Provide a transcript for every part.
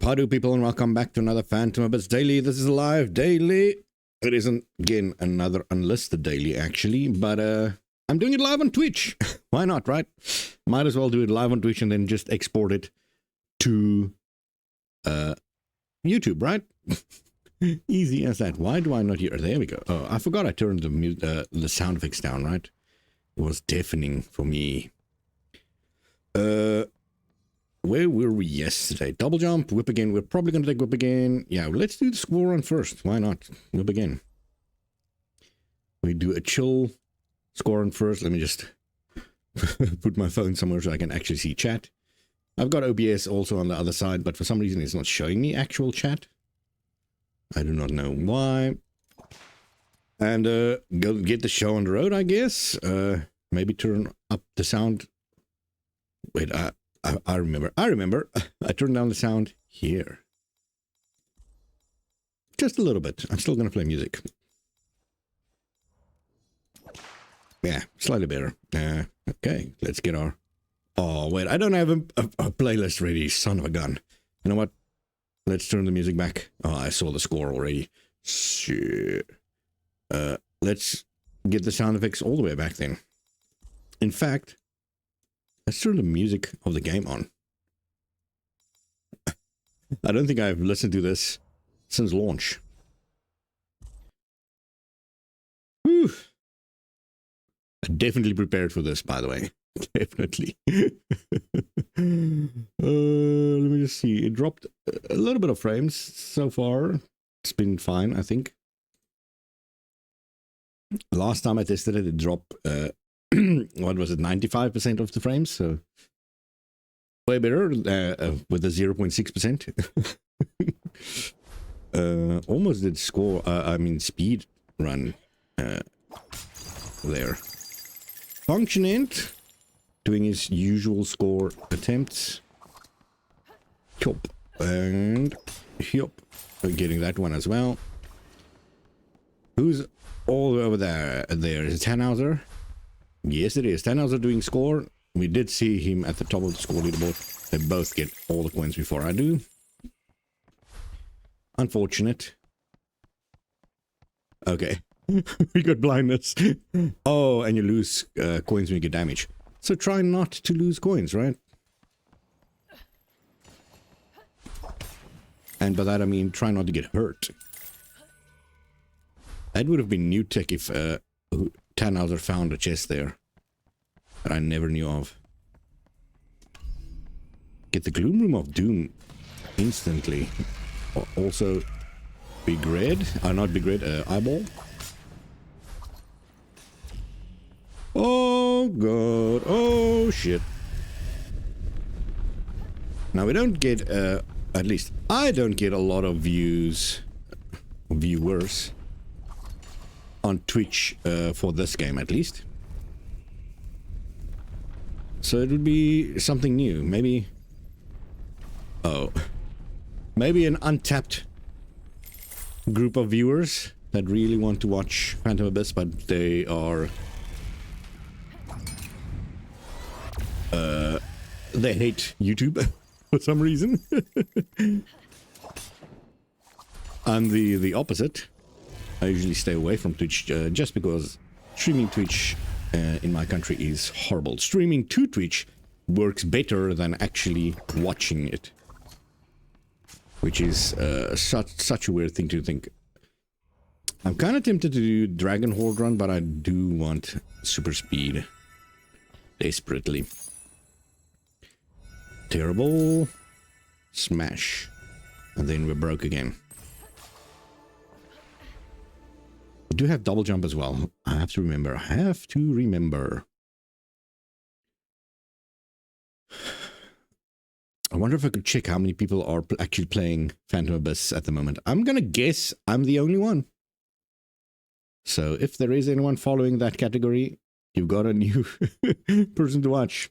Pardon people, and welcome back to another Phantom Abyss Daily. This is a live daily. It isn't, again, another unlisted daily, actually, but I'm doing it live on Twitch. Why not, right? Might as well do it live on Twitch and then just export it to YouTube, right? Easy as that. Why do I not hear? There we go. Oh, I forgot I turned the sound effects down, right? It was deafening for me. Where were we yesterday? Double jump, whip again. We're probably going to take whip again. Yeah, let's do the score run first. Why not? Whip again. We do a chill score run first. Let me just put my phone somewhere so I can actually see chat. I've got OBS also on the other side, but for some reason it's not showing me actual chat. I do not know why. And go get the show on the road, I guess. Maybe turn up the sound. Wait, I remember. I turned down the sound here. Just a little bit. I'm still going to play music. Yeah, slightly better. Okay, let's get our... Oh, wait, I don't have a playlist ready, son of a gun. You know what? Let's turn the music back. Oh, I saw the score already. Shit. Let's get the sound effects all the way back then. In fact... let's turn the music of the game on. I don't think I've listened to this since launch. Whew. I definitely prepared for this, by the way. Definitely. Let me just see. It dropped a little bit of frames so far. It's been fine, I think. Last time I tested it, it dropped... what was it, 95% of the frames, so way better with the 0.6%. Almost did score, speed run there. Functionant doing his usual score attempts. Yup. And yup. Getting that one as well. Who's all over there? There is Tannhauser. Yes, it is. Tannhauser doing score. We did see him at the top of the score leaderboard. They both get all the coins before I do. Unfortunate. Okay. We got blindness. Oh, and you lose coins when you get damage. So try not to lose coins, right? And by that I mean try not to get hurt. That would have been new tech if... Tannhauser found a chest there that I never knew of. Get the Gloom Room of Doom instantly. Also, Big Red. Not Big Red, Eyeball. Oh, God. Oh, shit. Now, we don't get, at least I don't get a lot of viewers on Twitch for this game, at least. So it would be something new. Maybe... oh. Maybe an untapped group of viewers that really want to watch Phantom Abyss, but they are... they hate YouTube for some reason. I'm the opposite. I usually stay away from Twitch just because streaming Twitch in my country is horrible. Streaming to Twitch works better than actually watching it, which is such a weird thing to think. I'm kind of tempted to do Dragon Horde run, but I do want super speed desperately. Terrible. Smash. And then we're broke again. I do have double jump as well. I have to remember. I wonder if I could check how many people are actually playing Phantom Abyss at the moment. I'm gonna guess I'm the only one. So if there is anyone following that category, you've got a new person to watch.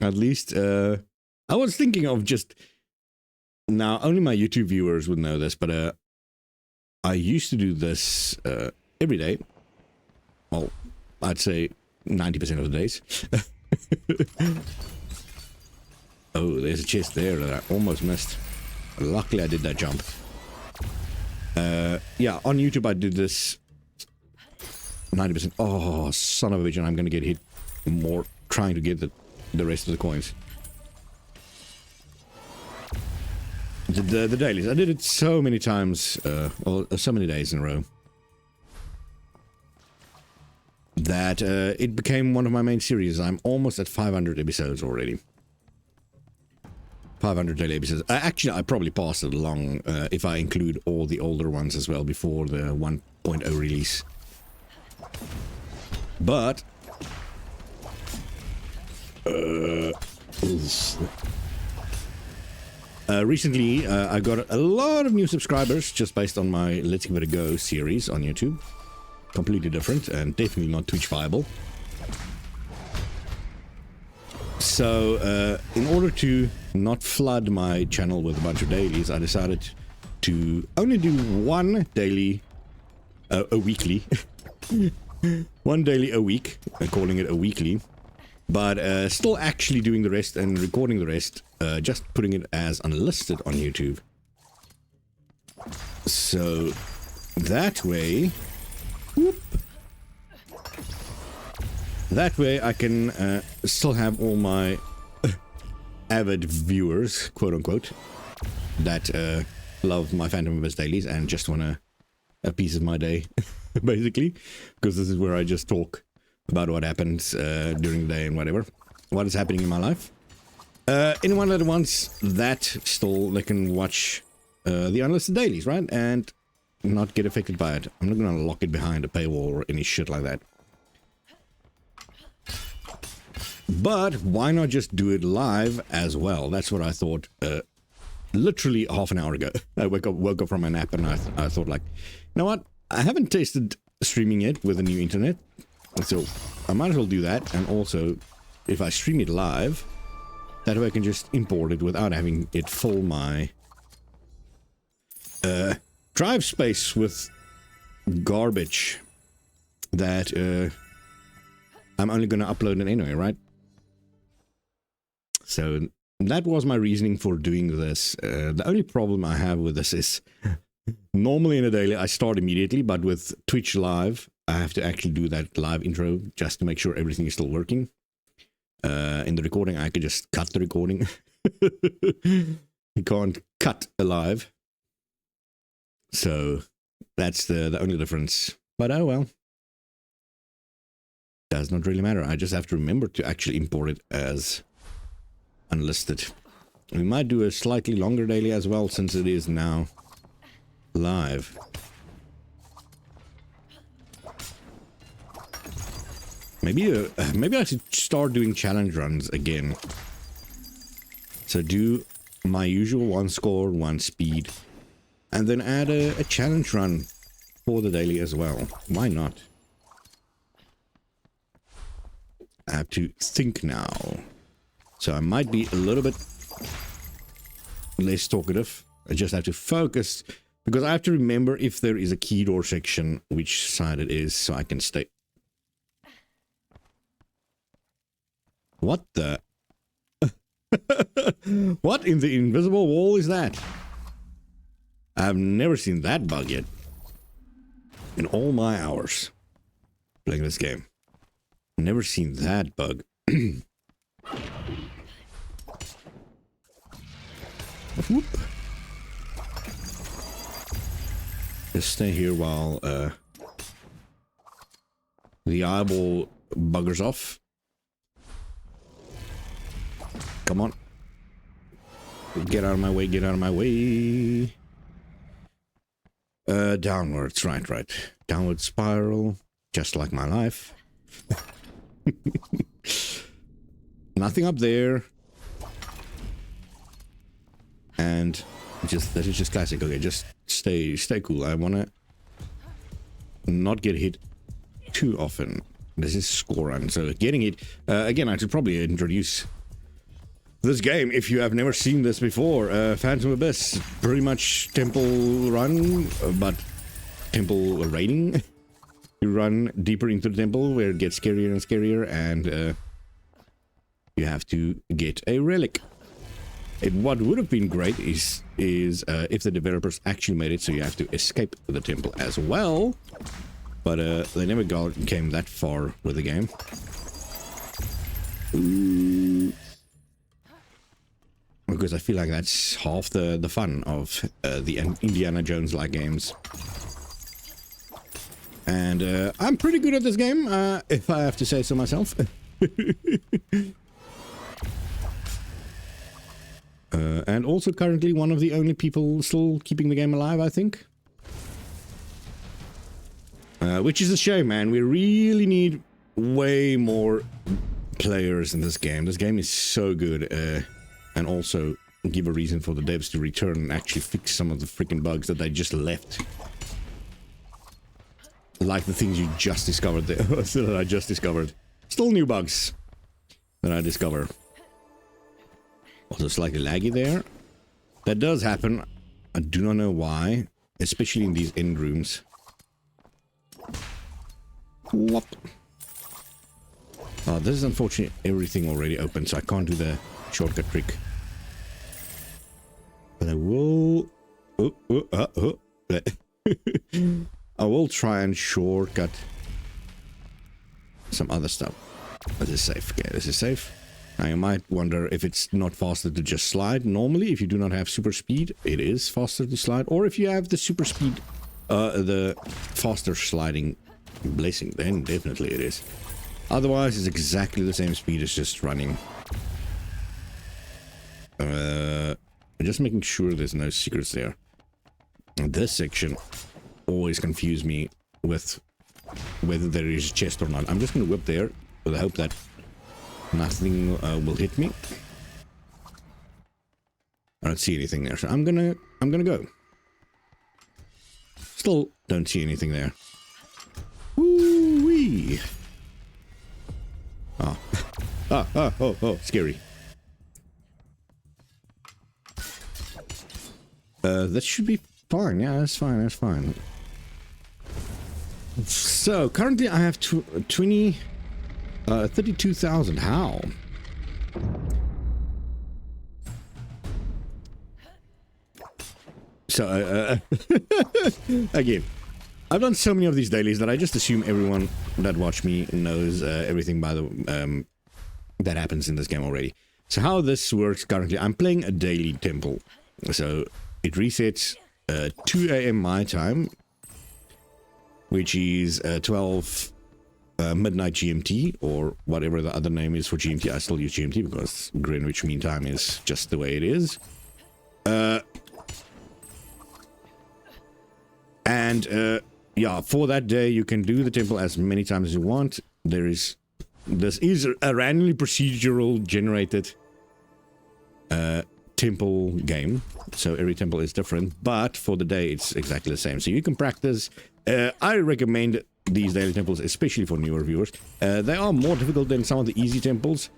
At least, I was thinking of just... now, only my YouTube viewers would know this, but I used to do this every day. Well, I'd say 90% of the days. Oh, there's a chest there that I almost missed. Luckily, I did that jump. Yeah, on YouTube, I did this 90%. Oh, son of a bitch, and I'm going to get hit more trying to get the rest of the coins. The dailies. I did it so many times, or so many days in a row, that it became one of my main series. I'm almost at 500 episodes already. 500 daily episodes. Actually, I probably passed it along if I include all the older ones as well before the 1.0 release. But recently I got a lot of new subscribers just based on my Let's Give It a Go series on YouTube. Completely different and definitely not Twitch viable. So in order to not flood my channel with a bunch of dailies, I decided to only do one daily a weekly. One daily a week, calling it a weekly, but still actually doing the rest and recording the rest, just putting it as unlisted on YouTube. So that way, whoop, that way I can still have all my avid viewers, quote unquote, that love my Phantom Abyss dailies and just want a piece of my day, basically, because this is where I just talk about what happens during the day and whatever, what is happening in my life. Anyone that wants that, still, they can watch the unlisted dailies, right, and not get affected by it. I'm not gonna lock it behind a paywall or any shit like that. But why not just do it live as well? That's what I thought literally half an hour ago. I woke up from my nap and I thought, like, you know what? I haven't tasted streaming yet with the new internet, so I might as well do that. And also, if I stream it live, that way I can just import it without having it fill my drive space with garbage that I'm only going to upload it anyway, right? So that was my reasoning for doing this. The only problem I have with this is normally in a daily I start immediately, but with Twitch Live I have to actually do that live intro just to make sure everything is still working. In the recording I could just cut the recording. You can't cut a live. So that's the only difference. But oh well. Does not really matter. I just have to remember to actually import it as unlisted. We might do a slightly longer daily as well, since it is now live. Maybe I should start doing challenge runs again. So do my usual 1 score, 1 speed, and then add a challenge run for the daily as well. Why not? I have to think now. So I might be a little bit less talkative. I just have to focus, because I have to remember if there is a key door section, which side it is, so I can stay. What the? What in the invisible wall is that? I've never seen that bug yet. In all my hours playing this game. Never seen that bug. Whoop. Just stay here while the eyeball buggers off. Come on. Get out of my way, get out of my way. Downwards, right. Downward spiral, just like my life. Nothing up there. And just, that is just classic. Okay, just stay cool. I want to not get hit too often. This is score run, so getting hit again. I should probably introduce this game if you have never seen this before. Phantom Abyss, pretty much temple run, but temple raiding. You run deeper into the temple where it gets scarier and scarier, and you have to get a relic. What would have been great is if the developers actually made it so you have to escape the temple as well. But they never came that far with the game. Ooh. Because I feel like that's half the fun of the Indiana Jones-like games. And I'm pretty good at this game, if I have to say so myself. And also currently one of the only people still keeping the game alive, I think. Which is a shame, man. We really need way more players in this game. This game is so good. And also give a reason for the devs to return and actually fix some of the freaking bugs that they just left. Like the things you just discovered there. That I just discovered. Still new bugs that I discover. Also slightly laggy there. That does happen. I do not know why. Especially in these end rooms. What? Oh, this is unfortunately everything already open, so I can't do the shortcut trick. But I will... I will try and shortcut some other stuff. This is safe. Okay, this is safe. Now you might wonder if it's not faster to just slide. Normally, if you do not have super speed, it is faster to slide. Or if you have the super speed, the faster sliding blessing, then definitely it is. Otherwise, it's exactly the same speed as just running. Just making sure there's no secrets there. And this section always confused me with whether there is a chest or not. I'm just going to whip there with the hope that nothing will hit me. I don't see anything there, so I'm gonna go. Still don't see anything there. Woo-wee! Oh. Oh, scary. That should be fine. Yeah, that's fine, that's fine. So, currently I have 32,000. How? So, again, I've done so many of these dailies that I just assume everyone that watch me knows everything by the that happens in this game already. So how this works currently, I'm playing a daily temple. So it resets 2 AM my time, which is 12 midnight GMT, or whatever the other name is for GMT. I still use GMT because Greenwich Mean Time is just the way it is. Yeah, for that day you can do the temple as many times as you want. This is a randomly procedural generated temple game, so every temple is different, but for the day it's exactly the same, so you can practice. I recommend these daily temples, especially for newer viewers. They are more difficult than some of the easy temples,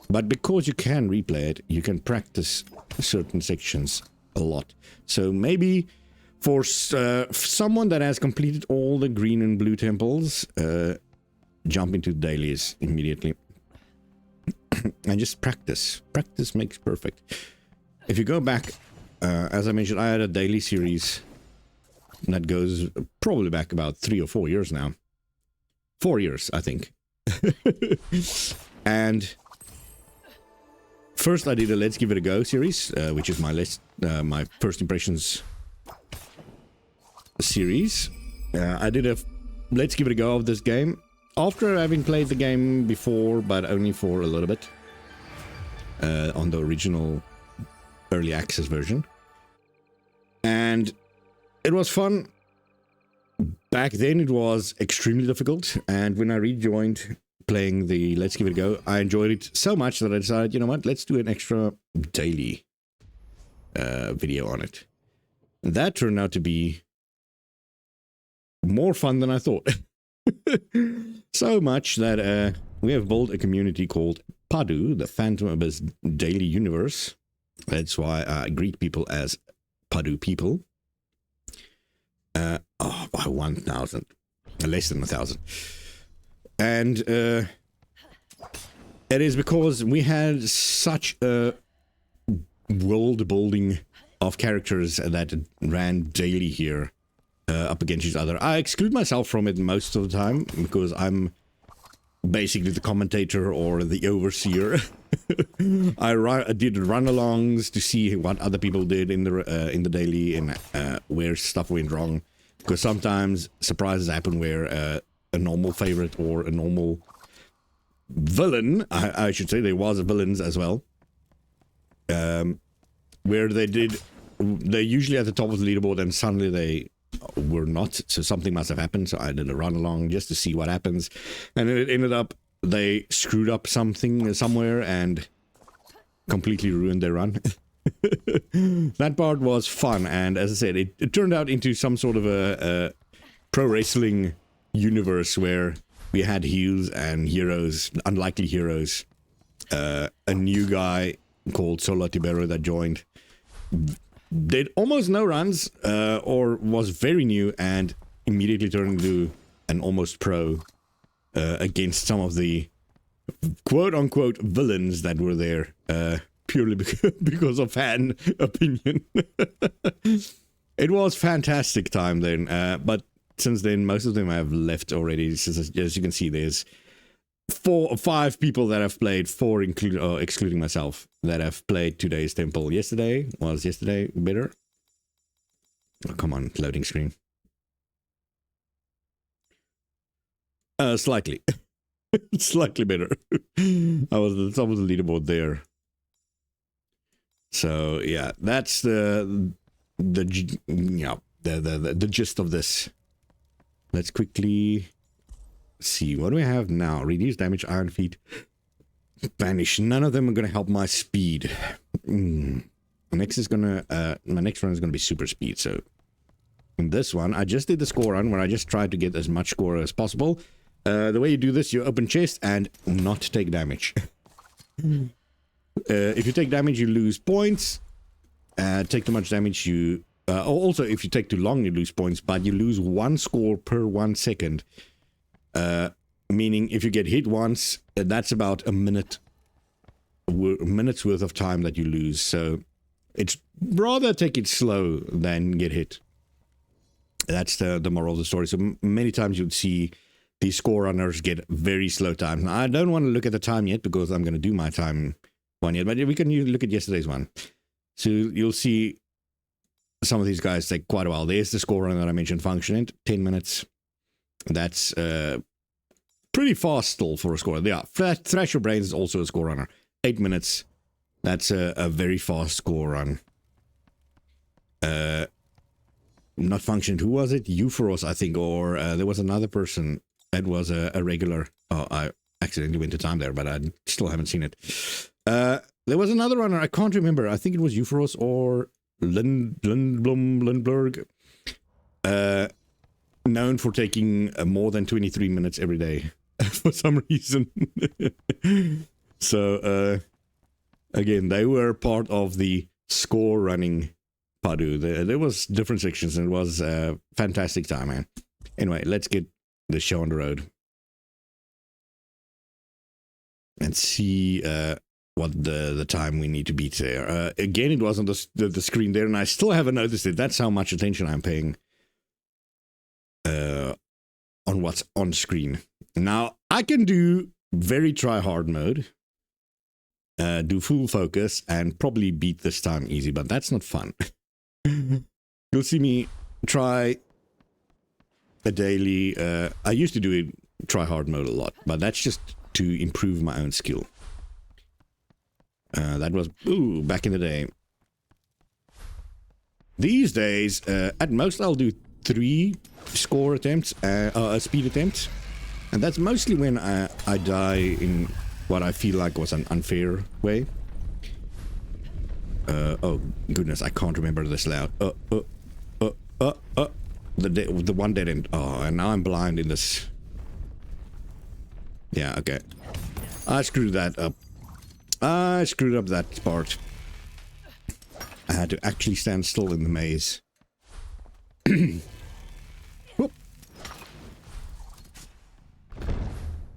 but because you can replay it, you can practice certain sections a lot. So maybe for someone that has completed all the green and blue temples, jump into dailies immediately and just practice. Practice makes perfect. If you go back, as I mentioned, I had a daily series that goes probably back about 3 or 4 years now. 4 years, I think. And first I did a Let's Give It a Go series, which is my first impressions series. I did a Let's Give It a Go of this game after having played the game before, but only for a little bit, on the original early access version. And it was fun. Back then it was extremely difficult, and when I rejoined playing the Let's Give It a Go, I enjoyed it so much that I decided, you know what, let's do an extra daily video on it. And that turned out to be more fun than I thought. So much that we have built a community called Padu, the Phantom Abyss Daily Universe. That's why I greet people as Padu people. By 1,000. Less than 1,000. And it is because we had such a world building of characters that ran daily here up against each other. I exclude myself from it most of the time because I'm basically the commentator or the overseer. I did run-alongs to see what other people did in the daily and where stuff went wrong. Because sometimes surprises happen where a normal favorite or a normal villain, I should say, there was villains as well, where they're usually at the top of the leaderboard and suddenly they were not, so something must have happened. So I did a run along just to see what happens, and it ended up they screwed up something somewhere and completely ruined their run. That part was fun, and as I said, it turned out into some sort of a pro wrestling universe where we had heels and heroes, unlikely heroes. A new guy called Solo Tibero that joined, did almost no runs, or was very new and immediately turned into an almost pro against some of the quote-unquote villains that were there, purely because of fan opinion. It was fantastic time then, but since then, most of them have left already. As you can see, there's 4 or 5 people that have played, 4 excluding myself, that have played today's temple. Was yesterday better? Oh, come on, loading screen. Slightly. Slightly better. I was at the top of the leaderboard there. So yeah, that's the gist of this. Let's quickly see what do we have now. Reduce damage, Iron Feet, Vanish. None of them are going to help my speed. Next is gonna my next run is gonna be super speed. So in this one, I just did the score run where I just tried to get as much score as possible. The way you do this, you open chest and not take damage. If you take damage, you lose points. Take too much damage, you also if you take too long, you lose points, but you lose 1 score per 1 second. Meaning if you get hit once, that's about a minute's worth of time that you lose. So it's rather take it slow than get hit. That's the moral of the story. So many times you'd see these score runners get very slow time. Now, I don't want to look at the time yet because I'm going to do my time one yet, but we can look at yesterday's one. So you'll see some of these guys take quite a while. There's the score runner that I mentioned, Functionant, 10 minutes. That's pretty fast still for a score. Yeah, Thrash Your Brains is also a score runner. 8 minutes. That's a very fast score run. Not Functionant. Who was it? Euphoros, I think. Or there was another person that was a regular. Oh, I accidentally went to time there, but I still haven't seen it. There was another runner. I can't remember. I think it was Euphoros or Lindblom, known for taking more than 23 minutes every day for some reason. So, again, they were part of the score running Padu. There was different sections and it was a fantastic time, man. Anyway, let's get the show on the road and see what the time we need to beat there. Again, it was on the screen there, and I still haven't noticed it. That's how much attention I'm paying on what's on screen. Now, I can do very try-hard mode, do full focus, and probably beat this time easy, but that's not fun. You'll see me try a daily... I used to do it try-hard mode a lot, but that's just to improve my own skill. That was back in the day. These days, at most I'll do 3 score attempts, speed attempts, and that's mostly when I die in what I feel like was an unfair way. Oh goodness, I can't remember this loud. The one dead end. Oh, and now I'm blind in this. Yeah, okay. I screwed that up. I screwed up that part. I had to actually stand still in the maze.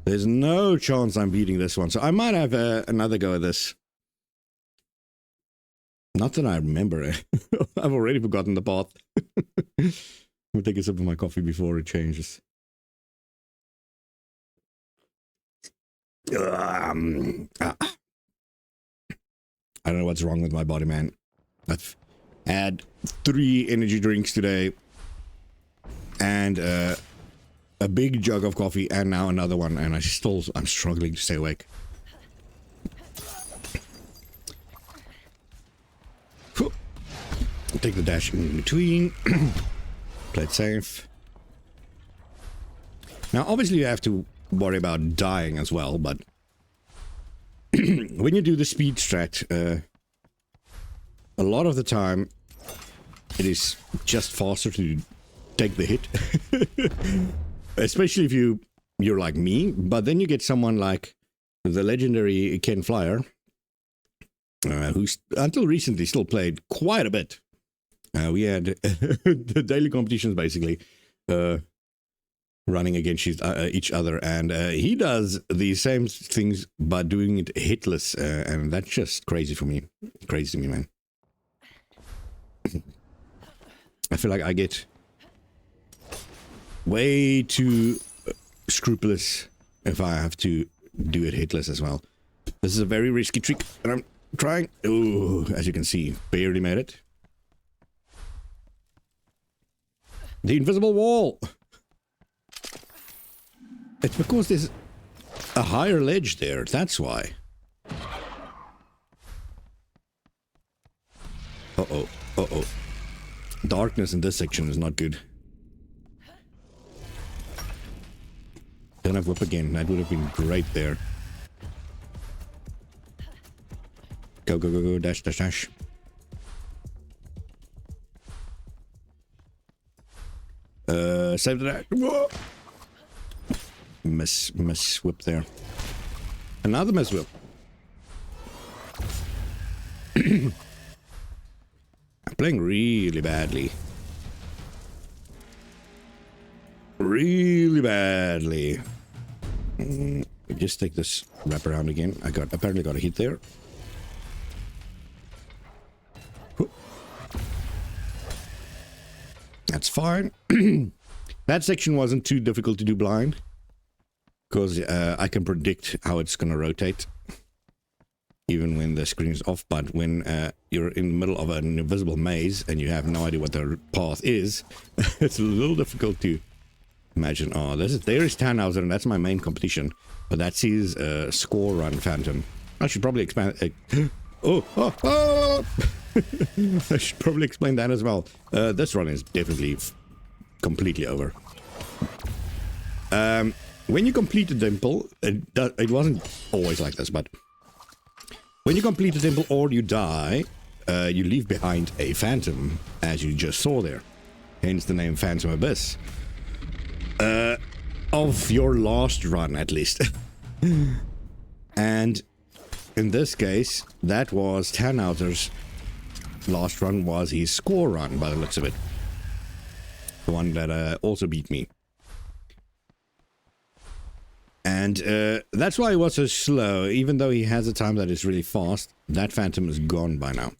There's no chance I'm beating this one, so I might have another go at this. Not that I remember. I've already forgotten the path. I'll take a sip of my coffee before it changes. I don't know what's wrong with my body, man. I've had 3 energy drinks today. And a big jug of coffee, and now another one, and I'm struggling to stay awake. Take the dash in between. Play it safe. Now, obviously, you have to worry about dying as well, but when you do the speed strat, a lot of the time, it is just faster to take the hit. Especially if you're like me, but then you get someone like the legendary Ken Flyer, who's until recently still played quite a bit. We had the daily competitions basically running against each other, and he does the same things but doing it hitless, and that's just crazy for me. Crazy to me, man. I feel like I get way too scrupulous if I have to do it hitless as well. This is a very risky trick, and I'm trying. Oh, as you can see, barely made it. The invisible wall. It's because there's a higher ledge there, that's why. Uh-oh, uh-oh. Darkness in this section is not good. Don't have whip again, that would have been great there. Go, go, go, go, dash, dash, dash. Save the dash. Whoa. Miss whip there. Another miss whip. I'm playing really badly. Really badly. Just take this wrap around again. I apparently got a hit there. That's fine. That section wasn't too difficult to do blind, because I can predict how it's going to rotate, even when the screen is off. But when you're in the middle of an invisible maze and you have no idea what the path is, it's a little difficult to imagine. Oh, there is Tannhauser, and that's my main competition. But that's his score run Phantom. I should probably expand. I should probably explain that as well. This run is definitely completely over. When you complete the dimple, it wasn't always like this, but when you complete the dimple or you die, you leave behind a phantom, as you just saw there. Hence the name Phantom Abyss. Of your last run, at least. And in this case, that was Tannhauser's last run, was his score run, by the looks of it. The one that also beat me. And that's why he was so slow. Even though he has a time that is really fast, that phantom is gone by now.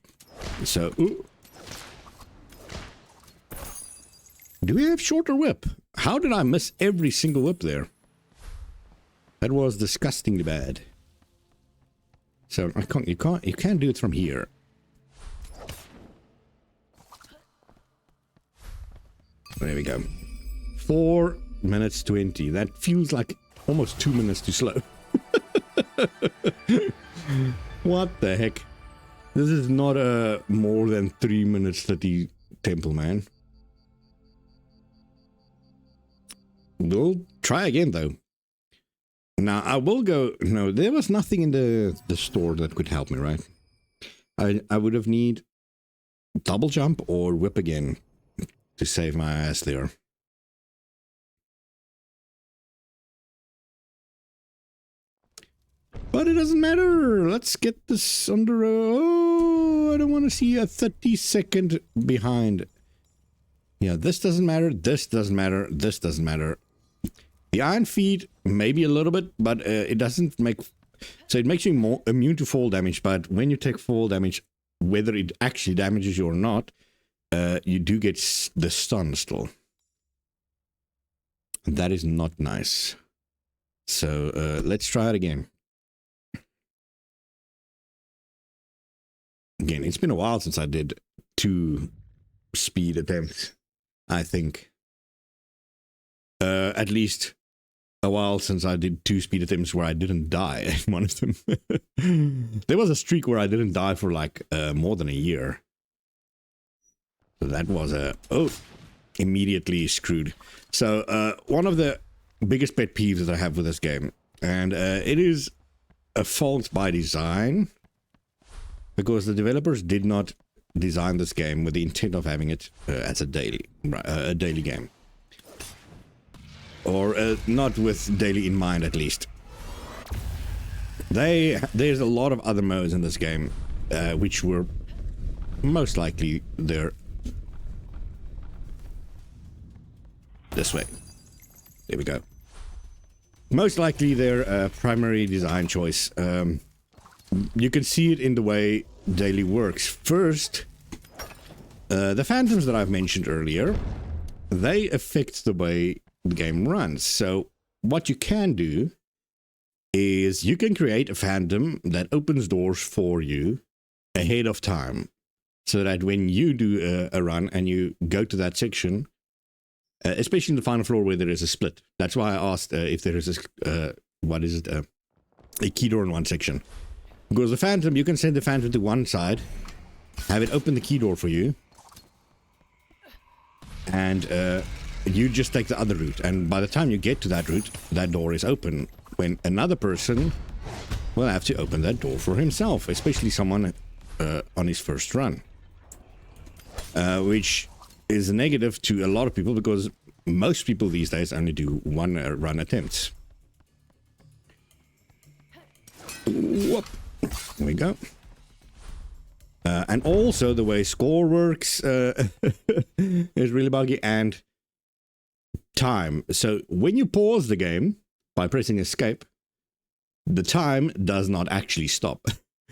So, ooh. Do we have shorter whip? How did I miss every single whip there? That was disgustingly bad. So you can't do it from here. There we go. 4 minutes 20. That feels like almost 2 minutes too slow. What the heck? This is not a more than 3 minutes 30 temple, man. We'll try again, though. Now, I will go... No, there was nothing in the store that could help me, right? I would have need double jump or whip again to save my ass there. But it doesn't matter. Let's get this under... Oh, I don't want to see a 30-second behind. Yeah, this doesn't matter. This doesn't matter. This doesn't matter. The Iron Feet, maybe a little bit, but it doesn't make... So it makes you more immune to fall damage, but when you take fall damage, whether it actually damages you or not, you do get the stun still. That is not nice. So let's try it again. Again, it's been a while since I did 2 speed attempts, I think. At least a while since I did 2 speed attempts where I didn't die in one of them. There was a streak where I didn't die for like more than a year. So that was immediately screwed. So one of the biggest pet peeves that I have with this game, and it is a fault by design, because the developers did not design this game with the intent of having it as a daily game. Or not with daily in mind, at least. There's a lot of other modes in this game, which were most likely there. This way. There we go. Most likely their primary design choice. You can see it in the way daily works. First, the phantoms that I've mentioned earlier, they affect the way the game runs. So what you can do is you can create a phantom that opens doors for you ahead of time, so that when you do a run and you go to that section, especially in the final floor where there is a split. That's why I asked if there is a key door in one section. Because the phantom, you can send the phantom to one side, have it open the key door for you, and you just take the other route. And by the time you get to that route, that door is open, when another person will have to open that door for himself, especially someone on his first run. Which is negative to a lot of people, because most people these days only do 1 run attempts. Whoop. There we go. And also the way score works is really buggy, and time. So when you pause the game by pressing escape, the time does not actually stop.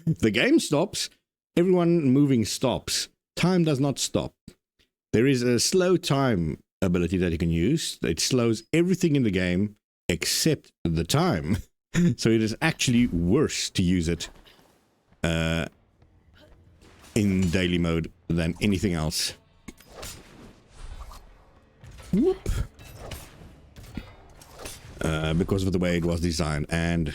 The game stops, everyone moving stops. Time does not stop. There is a slow time ability that you can use. It slows everything in the game except the time. So it is actually worse to use it in daily mode than anything else. Whoop. Because of the way it was designed. And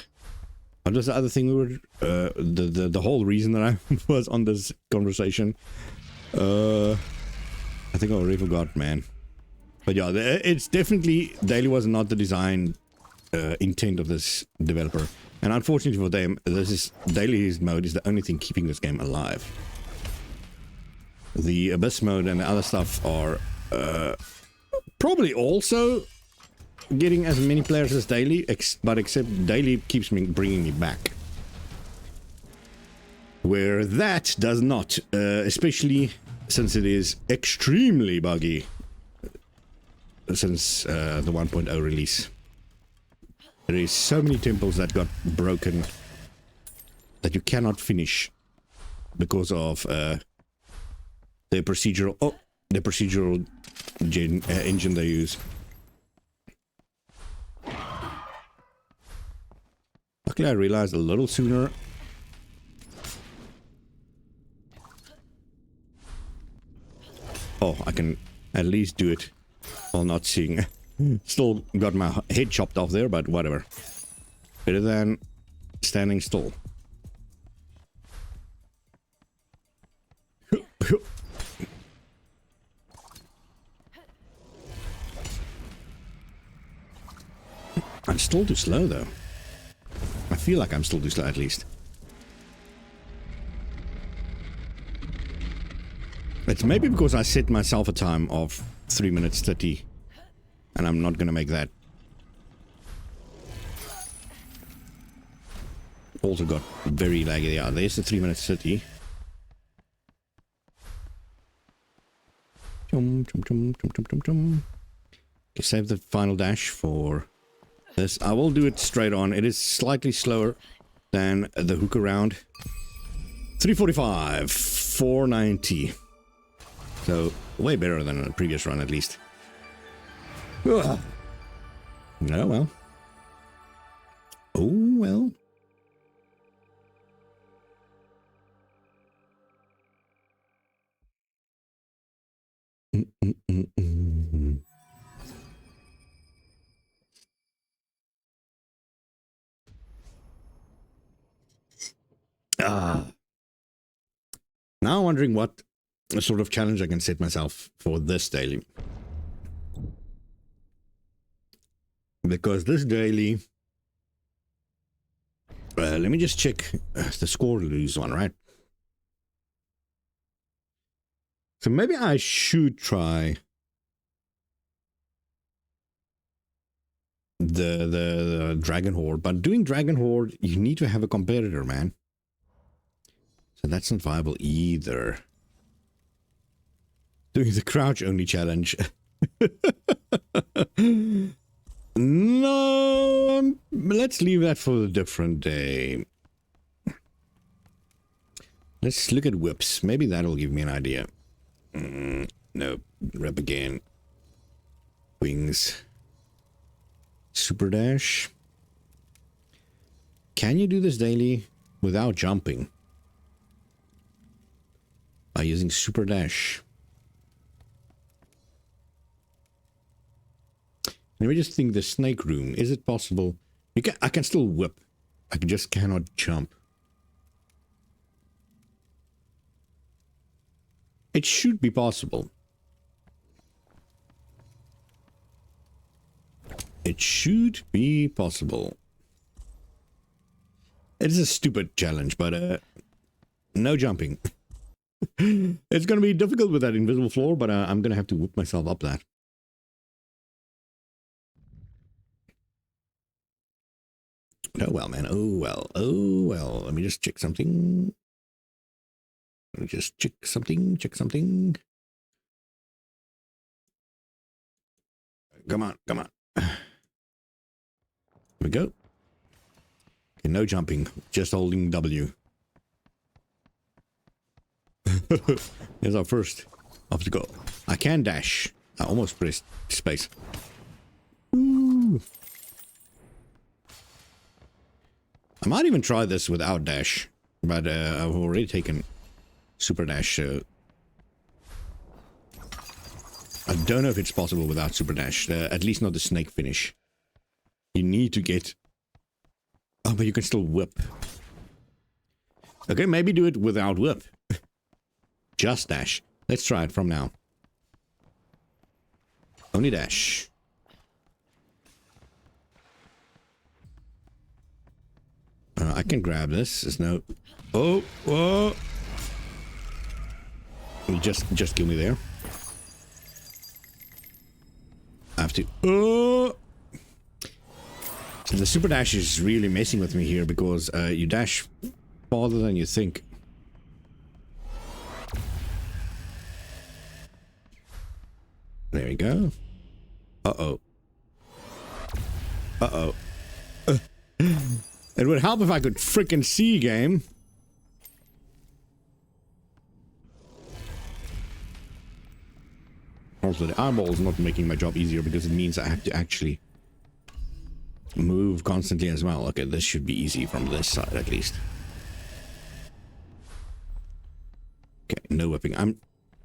what was the other thing we were... the whole reason that I was on this conversation... I think I already forgot, man. But yeah, it's definitely... Daily was not the design intent of this developer. And unfortunately for them, Daily mode is the only thing keeping this game alive. The Abyss mode and the other stuff are probably also getting as many players as Daily, but except Daily keeps bringing me back. Where that does not, especially since it is extremely buggy since the 1.0 release. There is so many temples that got broken that you cannot finish because of the procedural engine they use. Luckily, I realized a little sooner. Oh, I can at least do it while not seeing. Still got my head chopped off there, but whatever. Better than standing still. I'm still too slow, though. I feel like I'm still too slow, at least. It's maybe because I set myself a time of 3 minutes 30. And I'm not going to make that. Also got very laggy. Yeah, there's the 3 minutes 30. Okay, save the final dash for this. I will do it straight on. It is slightly slower than the hook around. 3:45. 490. So, way better than the previous run, at least. Ugh. Oh, well. Oh, well. Now I'm wondering what sort of challenge I can set myself for this daily. Because this daily... let me just check the score lose one, right? So maybe I should try the Dragon Horde. But doing Dragon Horde, you need to have a competitor, man. So that's not viable either. Doing the crouch only challenge. No, let's leave that for a different day. Let's look at whips. Maybe that'll give me an idea. No, rep again. Wings. Super dash. Can you do this daily without jumping? By using super dash. Let me just think the snake room. Is it possible? I can still whip. I just cannot jump. It should be possible. It should be possible. It is a stupid challenge, but no jumping. It's going to be difficult with that invisible floor, but I'm going to have to whip myself up that. Oh well, man. Oh well. Oh well. Let me just check something. Let me just check something. Check something. Come on. Come on. Here we go. Okay, no jumping. Just holding W. Here's our first. Off to go. I can dash. I almost pressed space. Ooh. I might even try this without dash, but I've already taken super dash, so I don't know if it's possible without super dash, at least not the snake finish. You need to get... Oh, but you can still whip. Okay, maybe do it without whip. Just dash. Let's try it from now. Only dash. I can grab this. There's no... Oh, whoa. Just kill me there. I have to... Oh! So the super dash is really messing with me here because you dash farther than you think. There we go. Uh-oh. Uh-oh. It would help if I could frickin' see, game. Also, the eyeball is not making my job easier because it means I have to actually move constantly as well. Okay, this should be easy from this side at least. Okay, no whipping.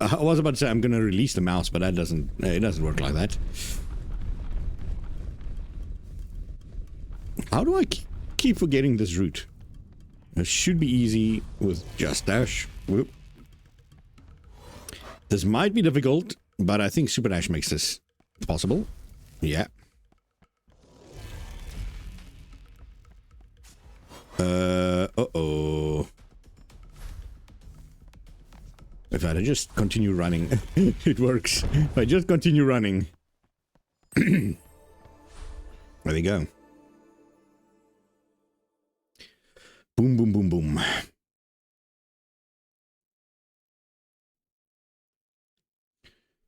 I was about to say I'm gonna release the mouse, but that doesn't. It doesn't work like that. How do I keep forgetting this route? It should be easy with just dash. Whoop. This might be difficult, but I think super dash makes this possible. Yeah. Uh-oh. If I just continue running, it works. If I just continue running. There we go. Boom, boom, boom, boom.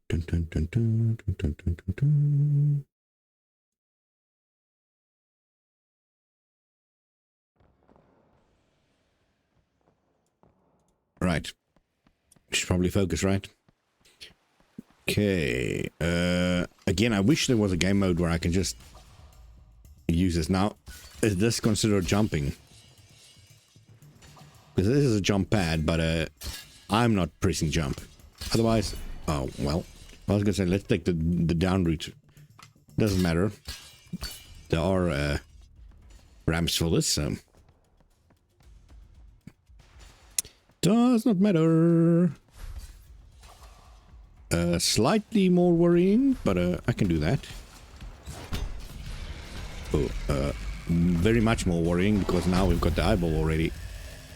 Dun, dun, dun, dun, dun, dun, dun, dun, dun. Right. probably focus, right? Okay. Again, I wish there was a game mode where I can just use this. Now, is this considered jumping? Because this is a jump pad, but I'm not pressing jump. Otherwise, oh, well. I was going to say, let's take the down route. Doesn't matter. There are ramps for this, so... Does not matter. Slightly more worrying, but I can do that. Oh, very much more worrying, because now we've got the eyeball already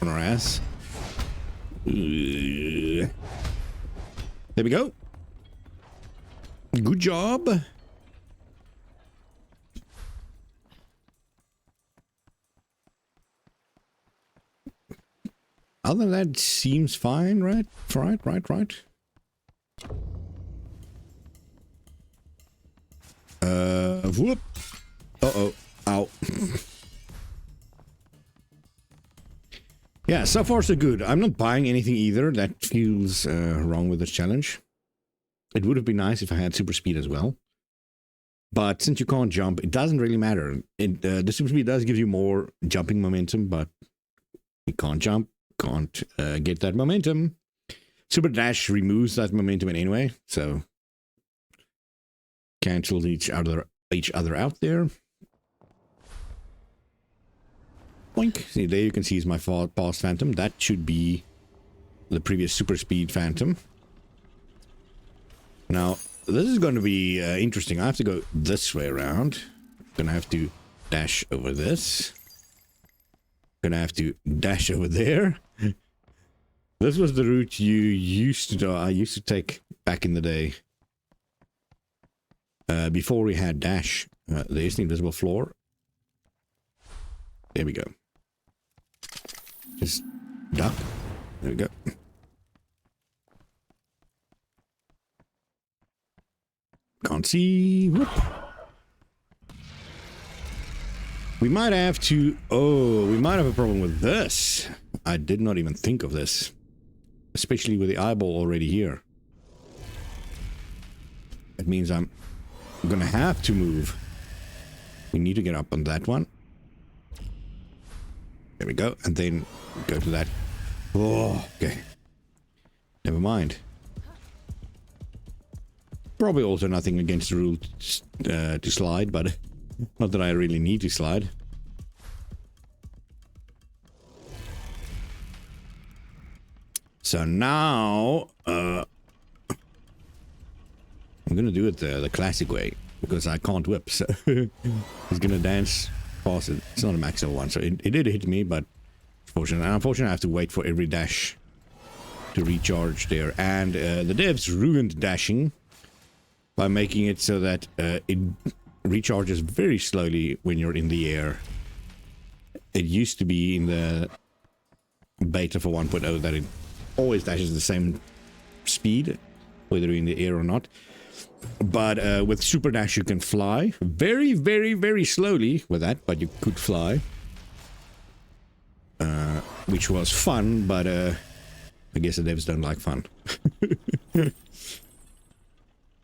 on our ass. There we go. Good job. Other than that, seems fine, right? Right. Whoop. Uh-oh. Ow. Yeah, so far so good. I'm not buying anything either. That feels wrong with this challenge. It would have been nice if I had super speed as well. But since you can't jump, it doesn't really matter. The super speed does give you more jumping momentum, but you can't jump. Can't get that momentum. Super dash removes that momentum anyway, so cancels each other out there. Boink. See, there you can see is my past phantom. That should be the previous super speed phantom. Now, this is going to be interesting. I have to go this way around. Gonna have to dash over this. Gonna have to dash over there. This was the route you used to do. I used to take back in the day. Before we had dash. There's the invisible floor. There we go. Just duck. There we go. Can't see. Whoop. We might have to... Oh, we might have a problem with this. I did not even think of this. Especially with the eyeball already here. That means I'm gonna have to move. We need to get up on that one. There we go. And then go to that. Oh, okay. Never mind. Probably also nothing against the rule to slide, but not that I really need to slide. So now, I'm gonna do it the classic way, because I can't whip, so he's gonna dance past it. It's not a maximum one, so it did hit me, but unfortunately I have to wait for every dash to recharge there. And the devs ruined dashing by making it so that it recharges very slowly when you're in the air. It used to be in the beta for 1.0 that it always dashes the same speed, whether you're in the air or not. But with Super Dash you can fly very, very, very slowly with that, but you could fly. Which was fun, but I guess the devs don't like fun.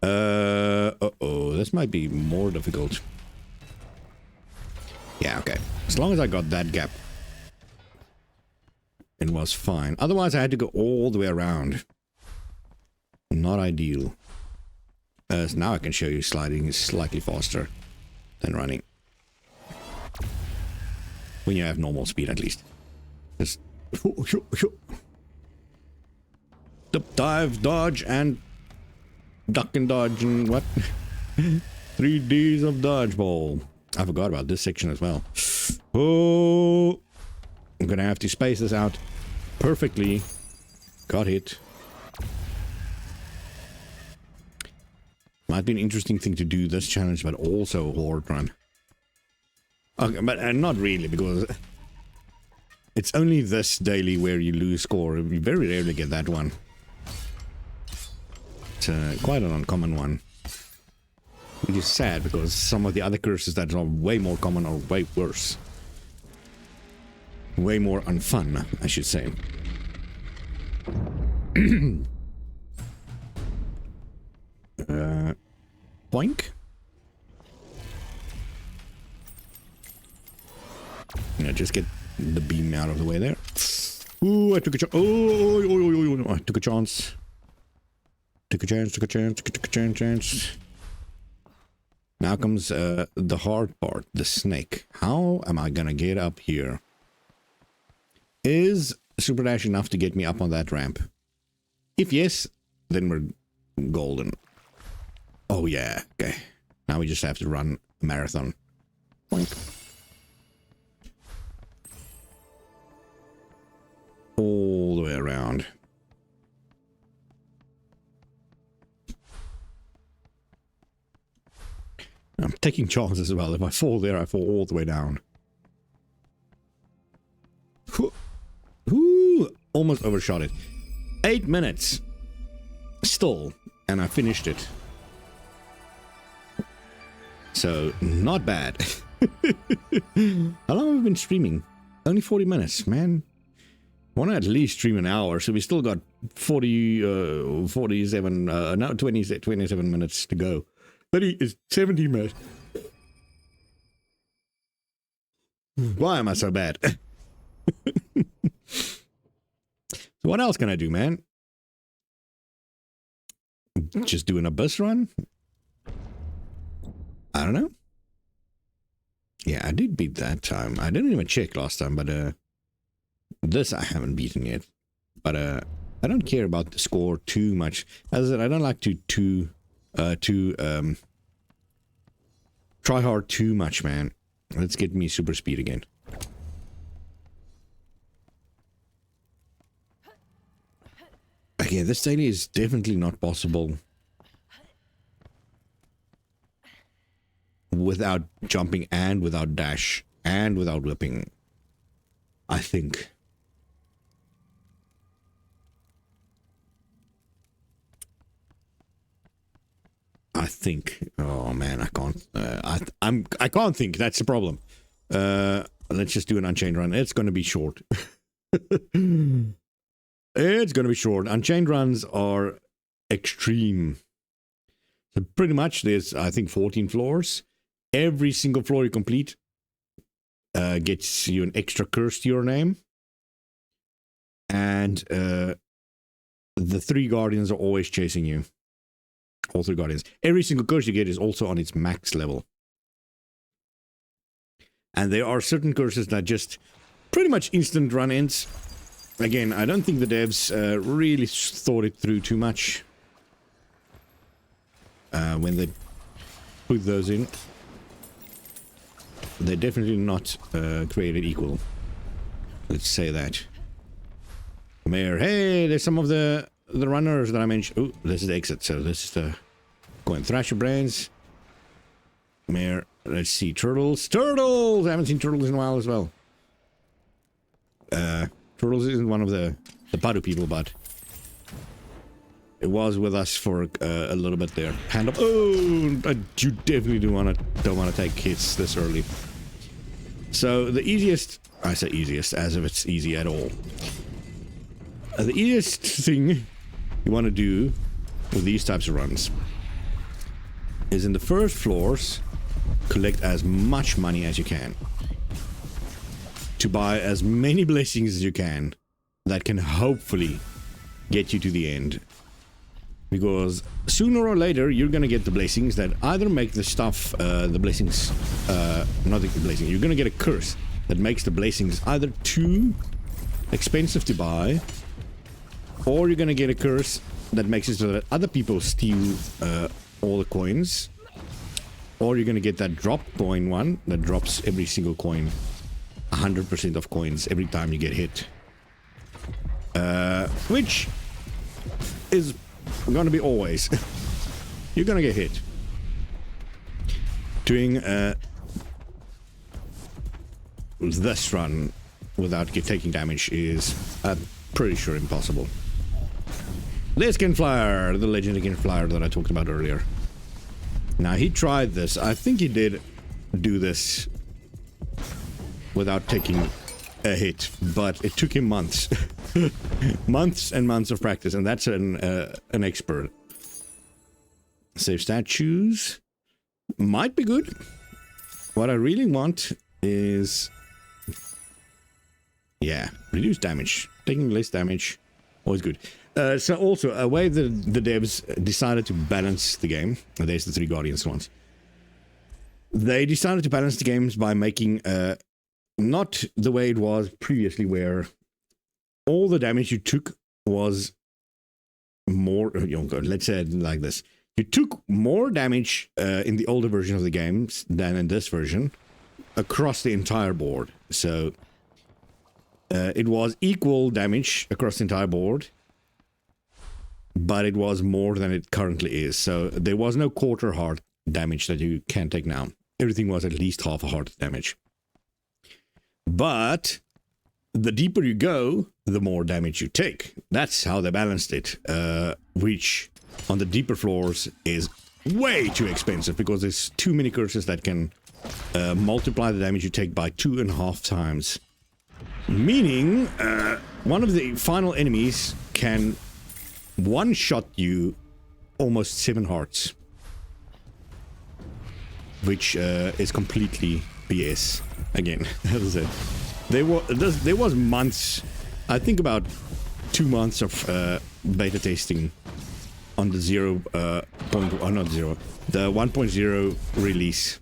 Uh-oh, this might be more difficult. Yeah, okay. As long as I got that gap, it was fine. Otherwise, I had to go all the way around. Not ideal. So now I can show you sliding is slightly faster than running. When you have normal speed, at least. Just... dive, dodge, and... duck and dodge and what? 3 Ds of dodgeball. I forgot about this section as well. Oh, I'm gonna have to space this out perfectly. Got hit. Might be an interesting thing to do this challenge, but also a horde run. Okay, but not really, because it's only this daily where you lose score. You very rarely get that one. Quite an uncommon one, which is sad because some of the other curses that are way more common are way worse, way more unfun, I should say. Boink. Yeah, just get the beam out of the way there. Ooh, I took a chance. Oh, I took a chance. Took a chance. Now comes the hard part, the snake. How am I gonna get up here? Is Super Dash enough to get me up on that ramp? If yes, then we're golden. Oh yeah, okay. Now we just have to run a marathon. Boink. All the way around. I'm taking chances as well. If I fall there, I fall all the way down. Ooh, almost overshot it. 8 minutes. Still. And I finished it. So, not bad. How long have we been streaming? Only 40 minutes, man. I want to at least stream an hour, so we still got 27 minutes to go. 70 minutes. Why am I so bad? So what else can I do, man? Just doing a bus run? I don't know. Yeah, I did beat that time. I didn't even check last time, but this I haven't beaten yet. But I don't care about the score too much. As I said, I don't like to try hard too much, man. Let's get me super speed again. Okay, this daily is definitely not possible without jumping and without dash and without whipping, I think. Oh man, I can't. I can't think. That's the problem. Let's just do an Unchained run. It's going to be short. It's going to be short. Unchained runs are extreme. So pretty much there's, I think, 14 floors. Every single floor you complete gets you an extra curse to your name. And the 3 guardians are always chasing you. All 3 guardians. Every single curse you get is also on its max level. And there are certain curses that just pretty much instant run-ins. Again, I don't think the devs really thought it through too much when they put those in. They're definitely not created equal. Let's say that. Mayor, hey, there's some of the runners that I mentioned. Oh, this is the exit, so this is the... Go and thrash your brains. Mayor, let's see. Turtles! Turtles! I haven't seen turtles in a while as well. Turtles isn't one of the Padu people, but it was with us for a little bit there. Hand up. Oh, you definitely don't want to take hits this early. So the easiest, I say easiest as if it's easy at all. The easiest thing you want to do with these types of runs is in the first floors, collect as much money as you can to buy as many blessings as you can that can hopefully get you to the end. Because sooner or later, you're gonna get the blessings that either make the stuff, the blessings, not the blessing, you're gonna get a curse that makes the blessings either too expensive to buy, or you're gonna get a curse that makes it so that other people steal all the coins, or you're gonna get that drop coin one that drops every single coin, 100% of coins every time you get hit. Which is gonna be always. You're gonna get hit. Doing this run without taking damage is pretty sure impossible. This Flyer, the legendary Flyer that I talked about earlier. Now he tried this. I think he did do this without taking a hit, but it took him months. Months and months of practice, and that's an expert. Save statues. Might be good. What I really want is... yeah, reduce damage. Taking less damage. Always good. So also, a way the devs decided to balance the game. There's the 3 Guardians ones. They decided to balance the games by making... not the way it was previously, where all the damage you took was more... let's say it like this. You took more damage in the older version of the games than in this version across the entire board. So it was equal damage across the entire board, but it was more than it currently is. So there was no quarter heart damage that you can take now. Everything was at least half a heart damage. But the deeper you go, the more damage you take. That's how they balanced it, which on the deeper floors is way too expensive because there's too many curses that can multiply the damage you take by 2.5 times. Meaning, one of the final enemies can one-shot you almost 7 hearts. Which is completely BS. Again, as I said, there was months, I think about 2 months of beta testing on the the 1.0 release.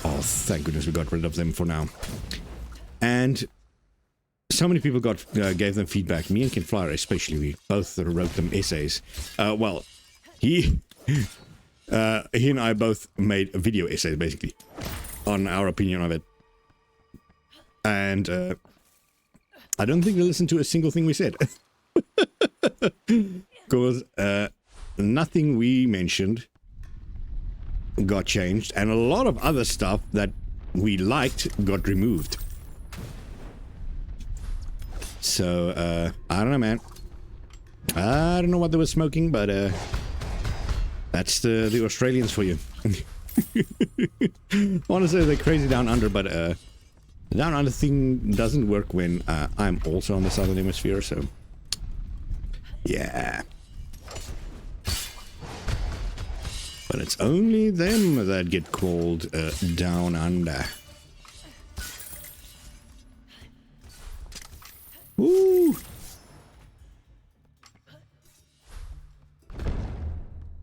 Oh, thank goodness we got rid of them for now. And so many people gave them feedback. Me and Ken Flyer especially, we both wrote them essays. Well, he and I both made video essays basically on our opinion of it. And I don't think they listened to a single thing we said. Because nothing we mentioned got changed, and a lot of other stuff that we liked got removed. So, I don't know, man. I don't know what they were smoking, but that's the Australians for you. I want to say they're crazy down under, but the down under thing doesn't work when I'm also on the southern hemisphere, so yeah. But it's only them that get called down under. Woo!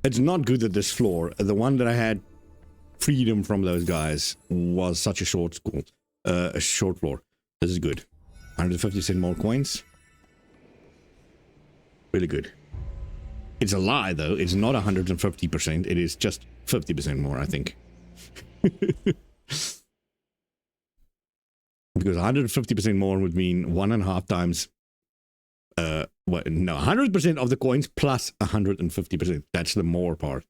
It's not good that this floor, the one that I had freedom from those guys, was such a short floor. This is good. 150% more coins. Really good. It's a lie, though. It's not 150%. It is just 50% more, I think. Because 150% more would mean 1.5 times... what? No, 100% of the coins plus 150%. That's the more part.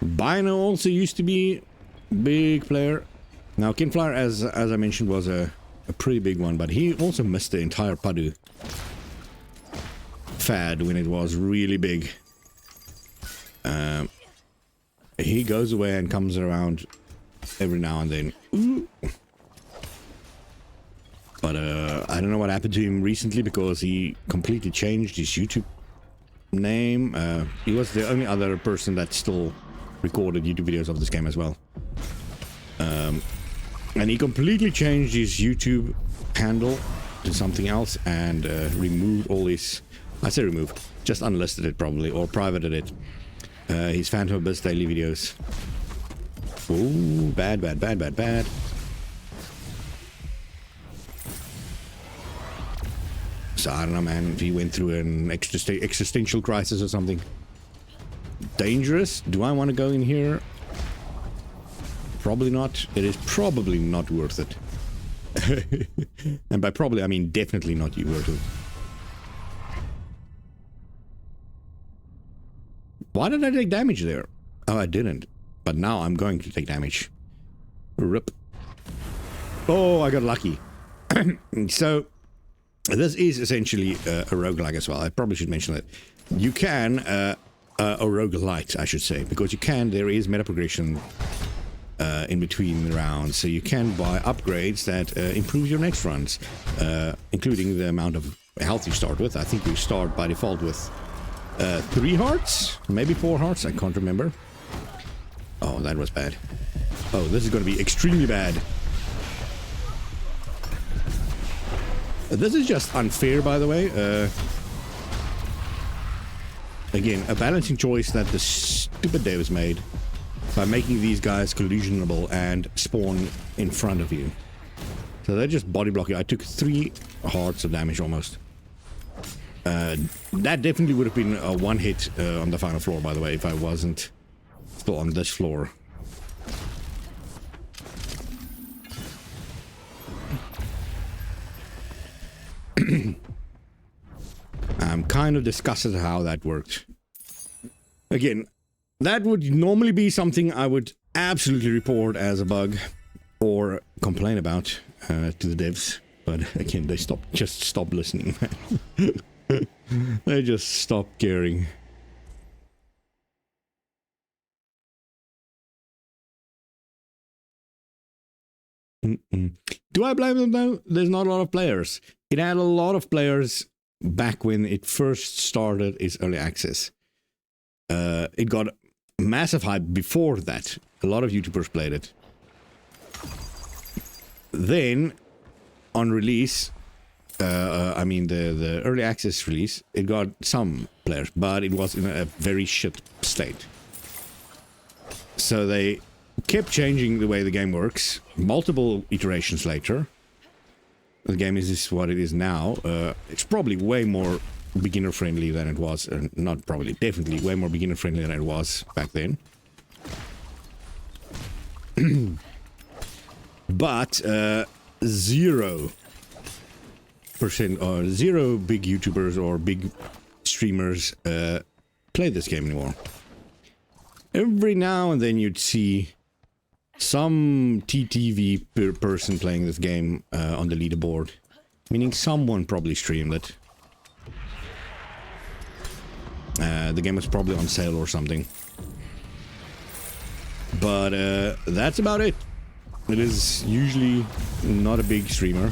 Bino also used to be big player. Now, Kinflyer, as I mentioned, was a pretty big one, but he also missed the entire Padu fad when it was really big. He goes away and comes around every now and then. Ooh. But I don't know what happened to him recently because he completely changed his YouTube name. He was the only other person that still recorded YouTube videos of this game as well. And he completely changed his YouTube handle to something else and removed all his... I say remove, just unlisted it probably, or privated it. His Phantom Abyss daily videos. Ooh, bad. So I don't know, man, if he went through an existential crisis or something. Dangerous? Do I want to go in here? Probably not. It is probably not worth it. And by probably, I mean definitely not worth it. Why did I take damage there? Oh, I didn't. But now I'm going to take damage. Rip. Oh, I got lucky. So, this is essentially a roguelike as well. I probably should mention that. You can, a roguelite, I should say. Because you can, there is meta progression in between rounds, so you can buy upgrades that improve your next runs, including the amount of health you start with. I think you start by default with 3 hearts, maybe 4 hearts, I can't remember. Oh, that was bad. Oh, this is going to be extremely bad. This is just unfair, by the way. Again, a balancing choice that the stupid devs made by making these guys collisionable and spawn in front of you. So they just body block you. I took 3 hearts of damage almost. That definitely would have been a 1 hit on the final floor, by the way, if I wasn't still on this floor. I'm kind of disgusted how that worked. Again, that would normally be something I would absolutely report as a bug or complain about to the devs. But again, they just stopped listening. They just stopped caring. Do I blame them though? There's not a lot of players. It had a lot of players back when it first started its early access. It got massive hype before that. A lot of YouTubers played it. Then, on release, I mean the early access release, it got some players, but it was in a very shit state. So they kept changing the way the game works. Multiple iterations later, the game is what it is now. It's probably way more beginner friendly than it was, not probably, definitely way more beginner friendly than it was back then. But 0% or 0 big YouTubers or big streamers play this game anymore. Every now and then you'd see some TTV person playing this game on the leaderboard, meaning someone probably streamed it. The game was probably on sale or something. But that's about it. It is usually not a big streamer.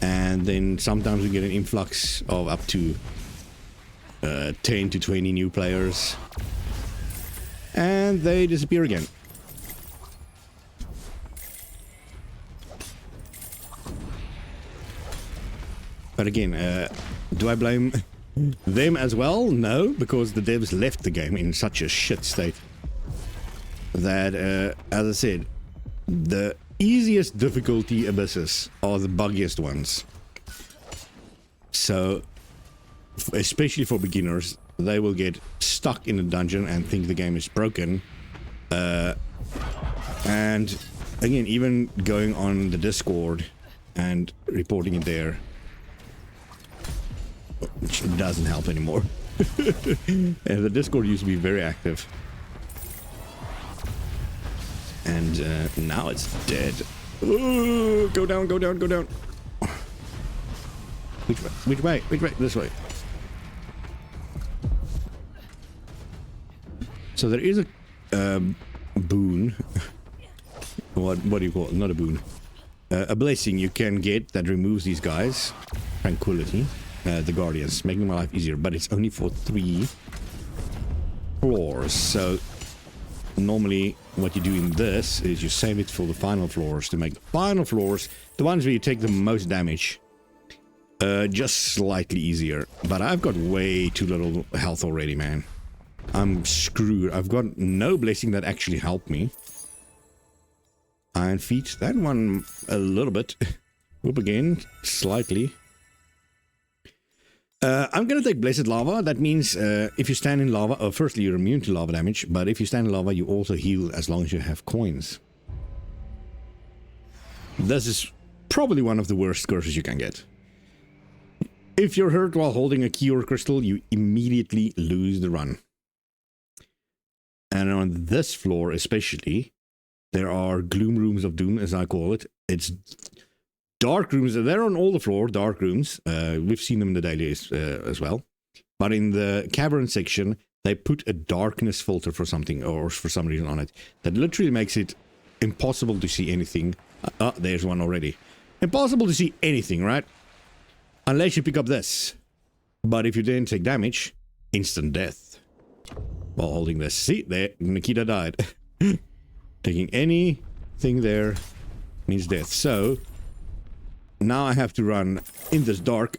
And then sometimes we get an influx of up to 10 to 20 new players. And they disappear again. But again, do I blame them as well? No, because the devs left the game in such a shit state that, as I said, the easiest difficulty abysses are the buggiest ones. So, especially for beginners, they will get stuck in a dungeon and think the game is broken. And again, even going on the Discord and reporting it there, which doesn't help anymore. And the Discord used to be very active. And now it's dead. Ooh, go down, go down, go down. Which way? Which way? Which way? This way. So there is a boon. What do you call it? Not a boon. A blessing you can get that removes these guys. Tranquility. The Guardians, making my life easier, but it's only for 3 floors. So normally what you do in this is you save it for the final floors to make the final floors, the ones where you take the most damage, just slightly easier. But I've got way too little health already, man. I'm screwed. I've got no blessing that actually helped me. Iron feet, that one a little bit. Whoop again, slightly. I'm gonna take Blessed Lava. That means if you stand in lava, firstly you're immune to lava damage, but if you stand in lava you also heal as long as you have coins. This is probably one of the worst curses you can get. If you're hurt while holding a key or crystal, you immediately lose the run. And on this floor especially, there are Gloom Rooms of Doom, as I call it. It's dark rooms. They're on all the floor, dark rooms. We've seen them in the dailies as well. But in the cavern section, they put a darkness filter for something or for some reason on it that literally makes it impossible to see anything. There's one already. Impossible to see anything, right? Unless you pick up this. But if you didn't take damage, instant death. While holding this. See, there, Nikita died. Taking anything there means death. So, now I have to run in this dark,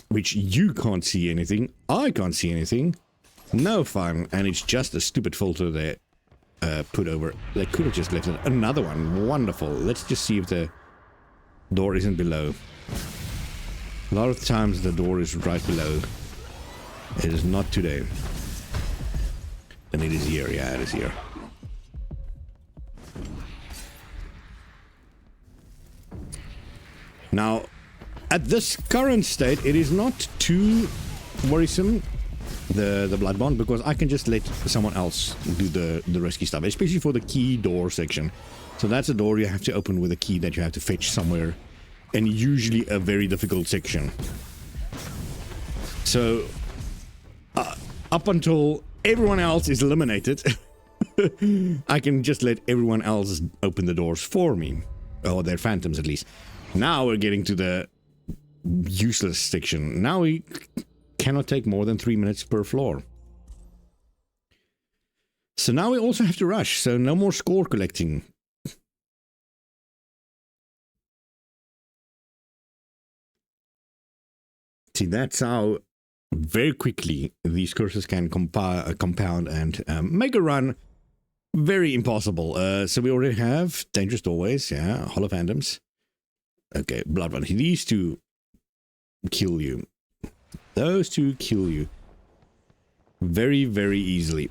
which you can't see anything. I can't see anything. No fun. And it's just a stupid filter they put over. They could have just left it. Another one. Wonderful. Let's just see if the door isn't below. A lot of times the door is right below. It is not today. And it is here. Yeah, it is here. Now, at this current state, it is not too worrisome, the blood bond, because I can just let someone else do the risky stuff, especially for the key door section. So that's a door you have to open with a key that you have to fetch somewhere, and usually a very difficult section. So, up until everyone else is eliminated, I can just let everyone else open the doors for me, or their phantoms at least. Now we're getting to the useless section. Now we cannot take more than 3 minutes per floor. So now we also have to rush, so no more score collecting. See, that's how very quickly these curses can compound and make a run very impossible. So we already have dangerous doorways, yeah, hollow phantoms. Okay, blood run. These two kill you. Those two kill you very, very easily.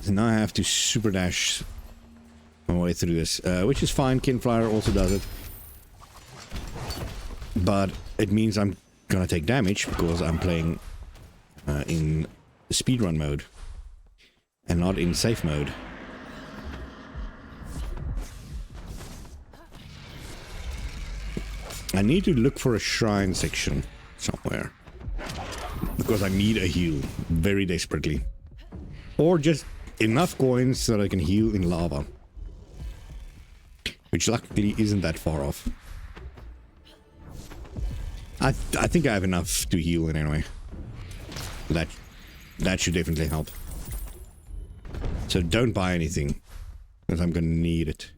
So now I have to super dash my way through this, which is fine. Kinflyer also does it. But it means I'm gonna take damage because I'm playing in speedrun mode and not in safe mode. I need to look for a shrine section somewhere because I need a heal very desperately, or just enough coins so that I can heal in lava, which luckily isn't that far off. I think I have enough to heal in anyway. That should definitely help. So don't buy anything, because I'm gonna need it.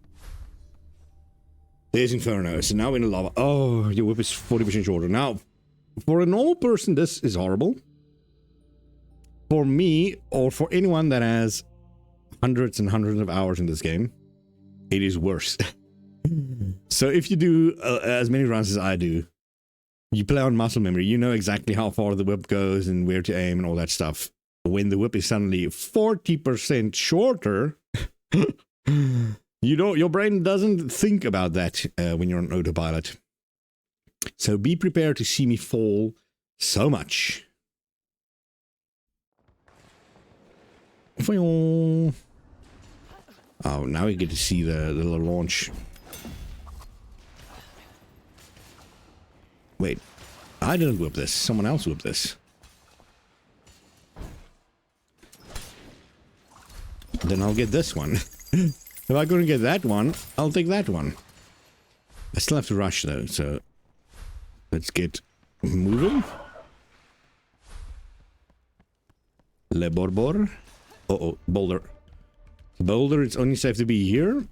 There's Inferno. So now in the lava. Oh, your whip is 40% shorter. Now, for a normal person, this is horrible. For me, or for anyone that has hundreds and hundreds of hours in this game, it is worse. So if you do as many runs as I do, you play on muscle memory, you know exactly how far the whip goes and where to aim and all that stuff. When the whip is suddenly 40% shorter, your brain doesn't think about that when you're on autopilot. So be prepared to see me fall so much. Oh, now we get to see the little launch. Wait, I didn't whip this. Someone else whipped this. Then I'll get this one. If I couldn't get that one, I'll take that one. I still have to rush though, so let's get moving. Le Borbor. Uh-oh, boulder. Boulder, it's only safe to be here.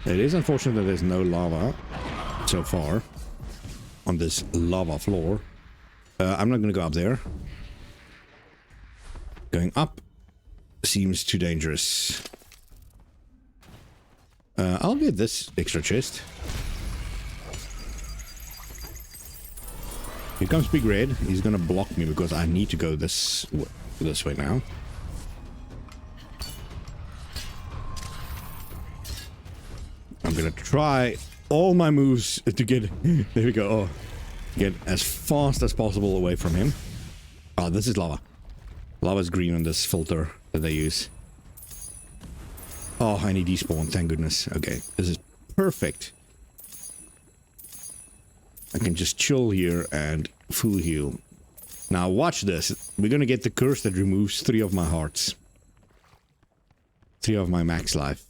It is unfortunate that there's no lava so far on this lava floor. I'm not going to go up there. Going up seems too dangerous. I'll get this extra chest. Here comes Big Red. He's gonna block me because I need to go this way now. I'm gonna try all my moves to get... There we go. Oh, get as fast as possible away from him. Oh, this is lava. Lava's green on this filter that they use. Oh, I need despawn, thank goodness. Okay, this is perfect. I can just chill here and full heal. Now watch this. We're gonna get the curse that removes 3 of my hearts. 3 of my max life.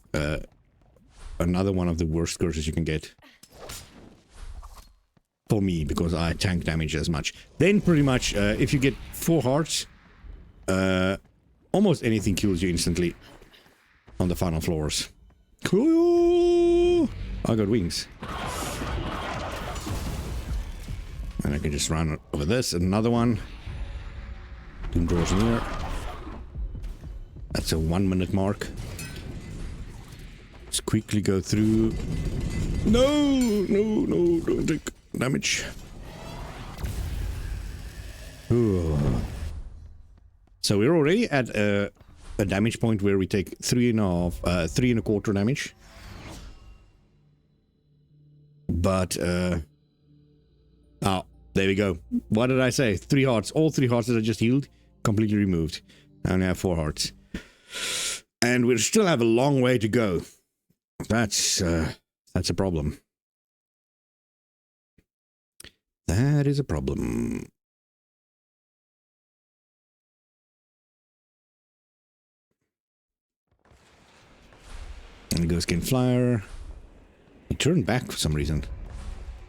Another one of the worst curses you can get. For me, because I tank damage as much. Then pretty much, if you get 4 hearts, almost anything kills you instantly on the final floors. Cool! I got wings. And I can just run over this. Another one. Doom draws near. That's a 1 minute mark. Let's quickly go through. No, don't take damage. Ooh. So we're already at a damage point where we take 3.25 damage. But oh, there we go. What did I say? 3 hearts. All 3 hearts that I just healed, completely removed. I only have 4 hearts. And we still have a long way to go. That's a problem. That is a problem. And go skin flyer. He turned back for some reason.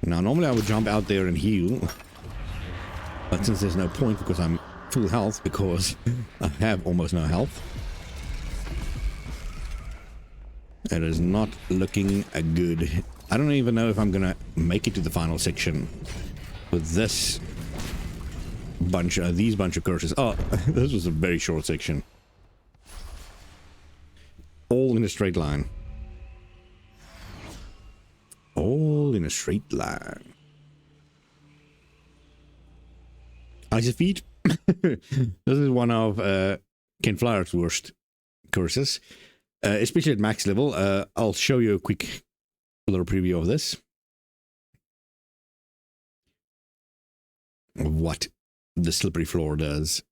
Now, normally I would jump out there and heal. But since there's no point because I'm full health, because I have almost no health. It is not looking good. I don't even know if I'm gonna make it to the final section with this bunch of these bunch of curses. Oh, this was a very short section. All in a straight line. All in a straight line. Icy feet. This is one of Ken Flyer's worst curses. Especially at max level. I'll show you a quick little preview of this. What the slippery floor does.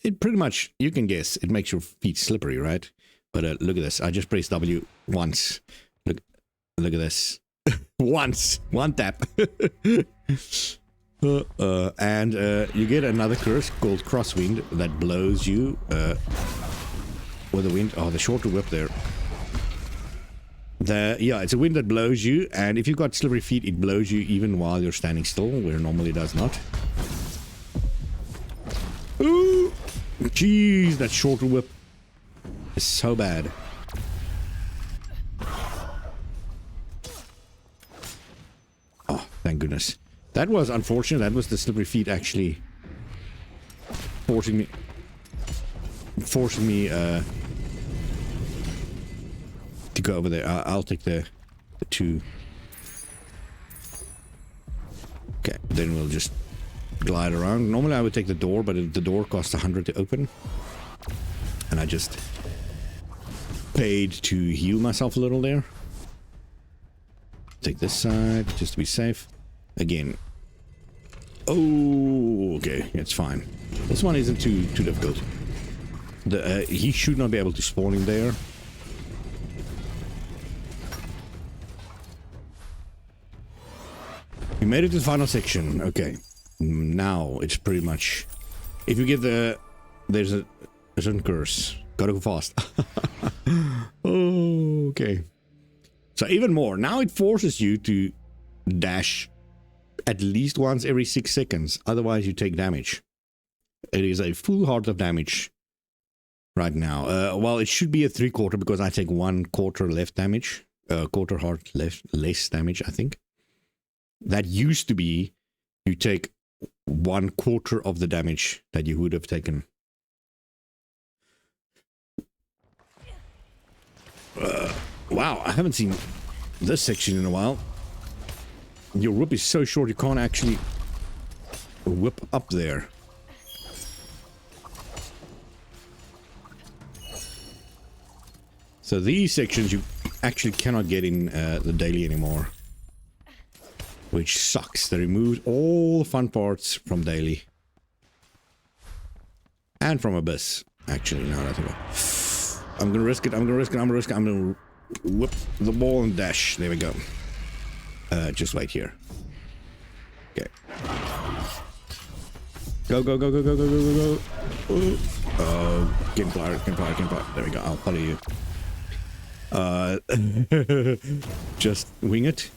It pretty much, you can guess, it makes your feet slippery, right? But look at this. I just pressed W once. Look at this. Once. One tap. And you get another curse called Crosswind that blows you with the wind. Oh, the shorter whip there. Yeah, it's a wind that blows you, and if you've got slippery feet, it blows you even while you're standing still, where normally it does not. Ooh! Jeez, that shorter whip is so bad. Oh, thank goodness. That was unfortunate. That was the slippery feet actually forcing me to go over there. I'll take the 2. Okay, then we'll just glide around. Normally I would take the door, but the door costs 100 to open. And I just paid to heal myself a little there. Take this side, just to be safe. Again. Oh, okay, it's fine. This one isn't too difficult. He should not be able to spawn in there. We made it to the final section. Okay. Now it's pretty much... If you get there's a certain curse. Gotta go fast. Oh, okay. So even more. Now it forces you to dash at least once every 6 seconds. Otherwise you take damage. It is a full heart of damage right now. Well, it should be a 3/4 because I take 1/4 left damage. Quarter heart less damage, I think. That used to be you take 1/4 of the damage that you would have taken. Wow, I haven't seen this section in a while. Your whip is so short you can't actually whip up there. So these sections you actually cannot get in the daily anymore. Which sucks. They removed all the fun parts from daily. And from Abyss. Actually, no, that's about. I'm gonna risk it, I'm gonna whip the ball and dash. There we go. Just wait here. Okay. Go, go, go, go, go, go, go, go, go. Game fire, game fire, game fire. There we go. I'll follow you. Just wing it.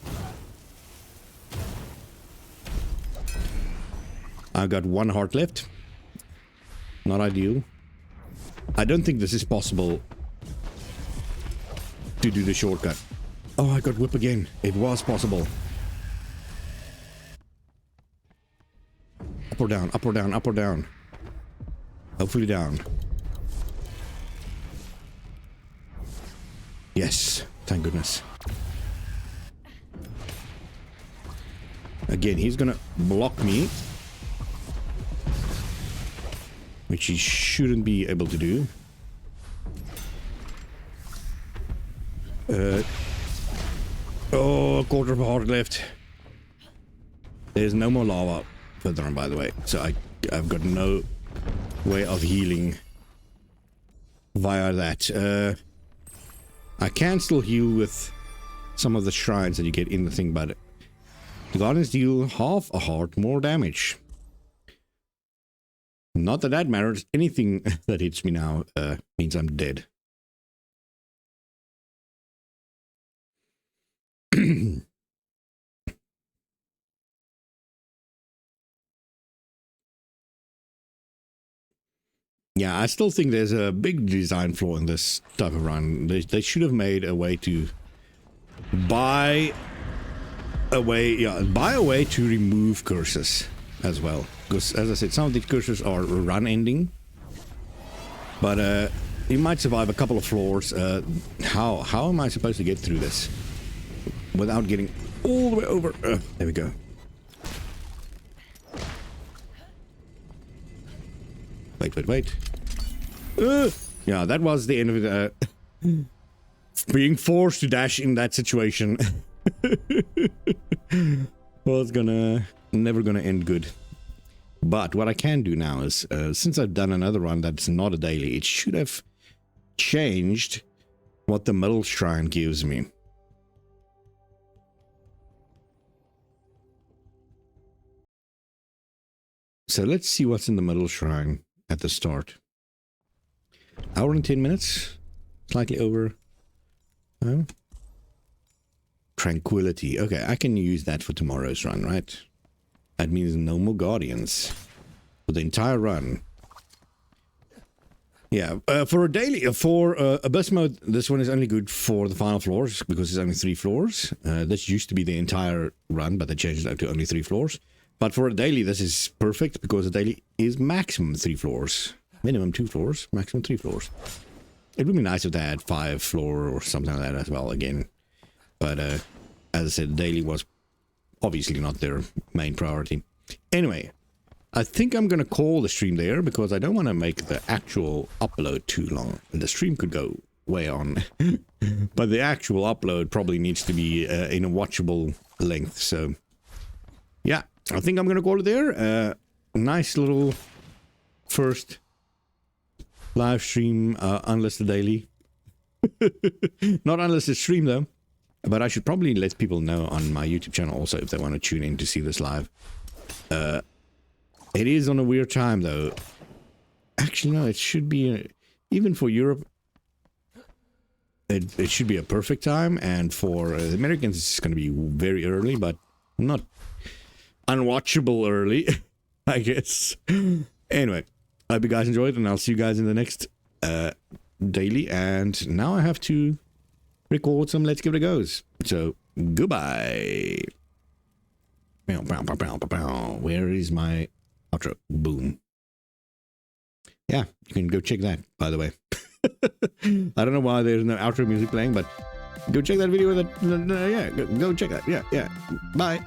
I've got 1 heart left. Not ideal. I don't think this is possible to do the shortcut. Oh, I got whip again. It was possible. Up or down, up or down, up or down. Hopefully down. Yes, thank goodness. Again, he's gonna block me, which he shouldn't be able to do. Oh, a quarter of a heart left. There's no more lava further on, by the way, so I've got no way of healing via that. I can still heal with some of the shrines that you get in the thing, but the guardians deal half a heart more damage. Not that that matters. Anything that hits me now means I'm dead. Yeah, I still think there's a big design flaw in this type of run. They should have made a way to buy a way to remove curses as well. Because, as I said, some of these curses are run ending. But you might survive a couple of floors. How am I supposed to get through this without getting all the way over? There we go. Wait. Yeah, that was the end of it. Being forced to dash in that situation was never gonna end good. But what I can do now is, since I've done another run that's not a daily, it should have changed what the middle shrine gives me. So let's see what's in the middle shrine at the start. Hour and 10 minutes, slightly over. Tranquility. Okay, I can use that for tomorrow's run, right? That means no more guardians for the entire run. Yeah, for a daily, for Abyss mode, this one is only good for the final floors because it's only 3 floors. This used to be the entire run, but they changed it up to only 3 floors. But for a daily, this is perfect because a daily is maximum 3 floors. Minimum 2 floors, maximum 3 floors. It would be nice if they had 5 floor or something like that as well again. But as I said, daily was obviously not their main priority. Anyway, I think I'm going to call the stream there because I don't want to make the actual upload too long. The stream could go way on. But the actual upload probably needs to be in a watchable length. So, yeah, I think I'm going to call it there. Nice little first live stream, unless the daily. Not unless the stream, though. But I should probably let people know on my YouTube channel also if they want to tune in to see this live. It is on a weird time, though. Actually, no, it should be... even for Europe, it should be a perfect time. And for the Americans, it's going to be very early, but not unwatchable early, I guess. Anyway, I hope you guys enjoyed, and I'll see you guys in the next daily. And now I have to record some Let's Give It a Goes. So, goodbye. Where is my outro? Boom. Yeah, you can go check that, by the way. I don't know why there's no outro music playing, but go check that video. Yeah, go check that. Yeah. Bye.